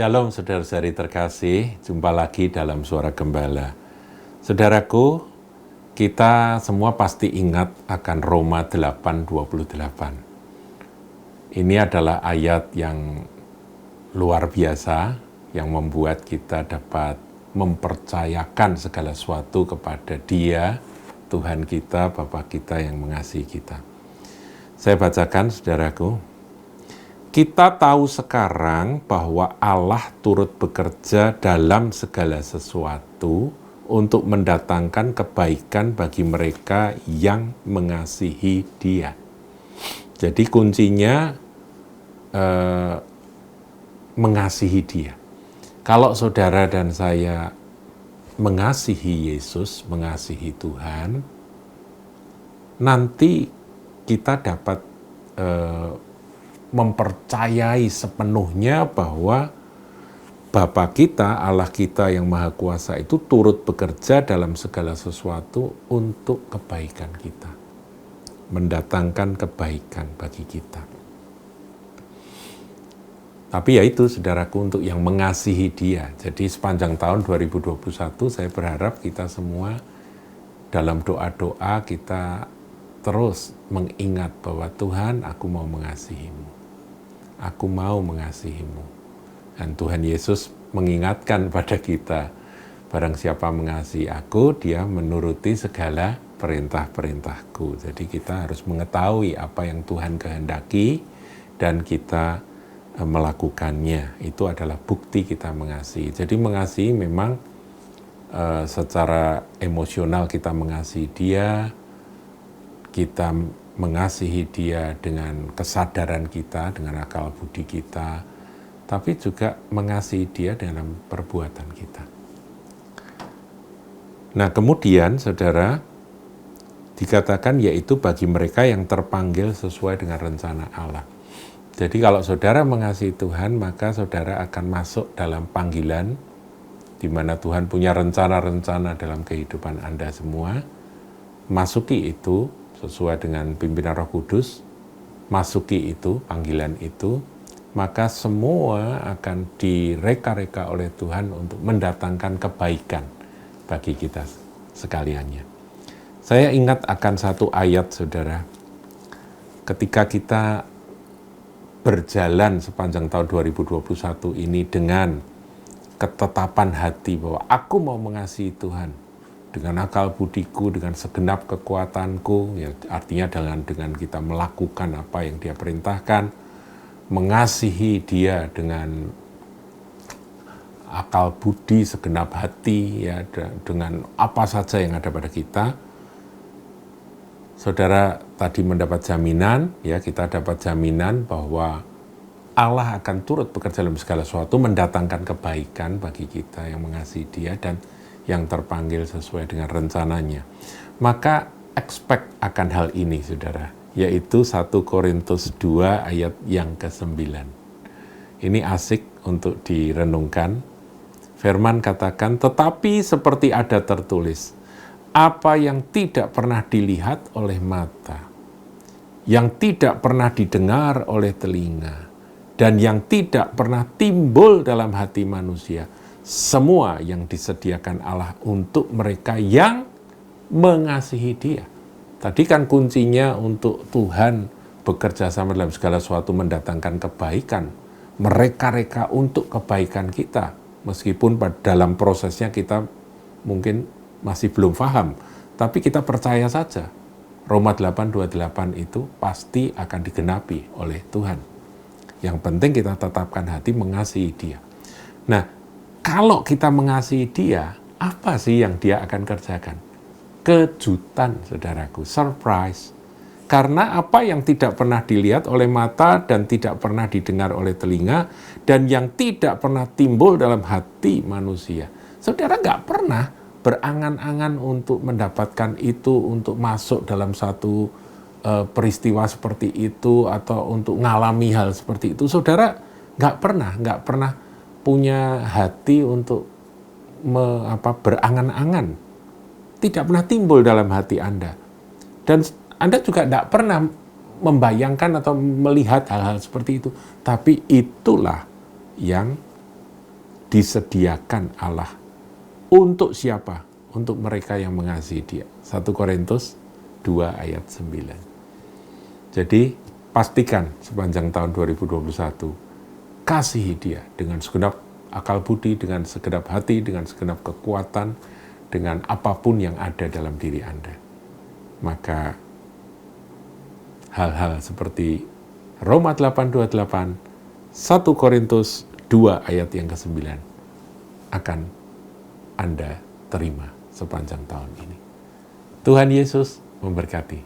Shalom saudara-saudari terkasih, jumpa lagi dalam Suara Gembala. Saudaraku, kita semua pasti ingat akan Roma 8:28. Ini adalah ayat yang luar biasa, yang membuat kita dapat mempercayakan segala sesuatu kepada Dia, Tuhan kita, Bapa kita yang mengasihi kita. Saya bacakan saudaraku. Kita tahu sekarang bahwa Allah turut bekerja dalam segala sesuatu untuk mendatangkan kebaikan bagi mereka yang mengasihi Dia. Jadi kuncinya mengasihi Dia. Kalau saudara dan saya mengasihi Yesus, mengasihi Tuhan, nanti kita dapat mempercayai sepenuhnya bahwa Bapa kita, Allah kita yang Maha Kuasa itu turut bekerja dalam segala sesuatu untuk kebaikan kita, mendatangkan kebaikan bagi kita. Tapi ya itu saudaraku, untuk yang mengasihi Dia. Jadi sepanjang tahun 2021 saya berharap kita semua dalam doa-doa kita terus mengingat bahwa Tuhan, aku mau mengasihi-Mu. Aku mau mengasihi-Mu. Dan Tuhan Yesus mengingatkan pada kita, barang siapa mengasihi aku, dia menuruti segala perintah-perintahku. Jadi kita harus mengetahui apa yang Tuhan kehendaki dan kita melakukannya. Itu adalah bukti kita mengasihi. Jadi mengasihi memang secara emosional kita mengasihi Dia, kita mengasihi Dia dengan kesadaran kita, dengan akal budi kita, tapi juga mengasihi Dia dalam perbuatan kita. Nah, kemudian saudara, dikatakan yaitu bagi mereka yang terpanggil sesuai dengan rencana Allah. Jadi kalau saudara mengasihi Tuhan, maka saudara akan masuk dalam panggilan di mana Tuhan punya rencana-rencana dalam kehidupan Anda semua. Masuki itu sesuai dengan pimpinan Roh Kudus, masuki itu, panggilan itu, maka semua akan direka-reka oleh Tuhan untuk mendatangkan kebaikan bagi kita sekaliannya. Saya ingat akan satu ayat, saudara. Ketika kita berjalan sepanjang tahun 2021 ini dengan ketetapan hati bahwa aku mau mengasihi Tuhan, dengan akal budiku, dengan segenap kekuatanku, ya artinya dengan kita melakukan apa yang Dia perintahkan, mengasihi Dia dengan akal budi, segenap hati, ya dengan apa saja yang ada pada kita. Saudara tadi mendapat jaminan, ya kita dapat jaminan bahwa Allah akan turut bekerja dalam segala sesuatu, mendatangkan kebaikan bagi kita yang mengasihi Dia dan yang terpanggil sesuai dengan rencananya. Maka expect akan hal ini, saudara, yaitu 1 Korintus 2 ayat yang ke-9. Ini asik untuk direnungkan. Firman katakan, tetapi seperti ada tertulis, apa yang tidak pernah dilihat oleh mata, yang tidak pernah didengar oleh telinga, dan yang tidak pernah timbul dalam hati manusia, semua yang disediakan Allah untuk mereka yang mengasihi Dia. Tadi kan kuncinya untuk Tuhan bekerja sama dalam segala sesuatu mendatangkan kebaikan, mereka-reka untuk kebaikan kita. Meskipun dalam prosesnya kita mungkin masih belum paham, tapi kita percaya saja. Roma 8:28 itu pasti akan digenapi oleh Tuhan. Yang penting kita tetapkan hati mengasihi Dia. Nah, kalau kita mengasihi Dia, apa sih yang Dia akan kerjakan? Kejutan, saudaraku, surprise. Karena apa yang tidak pernah dilihat oleh mata dan tidak pernah didengar oleh telinga dan yang tidak pernah timbul dalam hati manusia. Saudara nggak pernah berangan-angan untuk mendapatkan itu, untuk masuk dalam satu peristiwa seperti itu atau untuk ngalami hal seperti itu. Saudara nggak pernah punya hati untuk berangan-angan. Tidak pernah timbul dalam hati Anda. Dan Anda juga tidak pernah membayangkan atau melihat hal-hal seperti itu. Tapi itulah yang disediakan Allah. Untuk siapa? Untuk mereka yang mengasihi Dia. 1 Korintus 2 ayat 9. Jadi pastikan sepanjang tahun 2021, kasihi Dia dengan segenap akal budi, dengan segenap hati, dengan segenap kekuatan, dengan apapun yang ada dalam diri Anda. Maka hal-hal seperti Roma 8:28, 1 Korintus 2 ayat yang ke-9 akan Anda terima sepanjang tahun ini. Tuhan Yesus memberkati.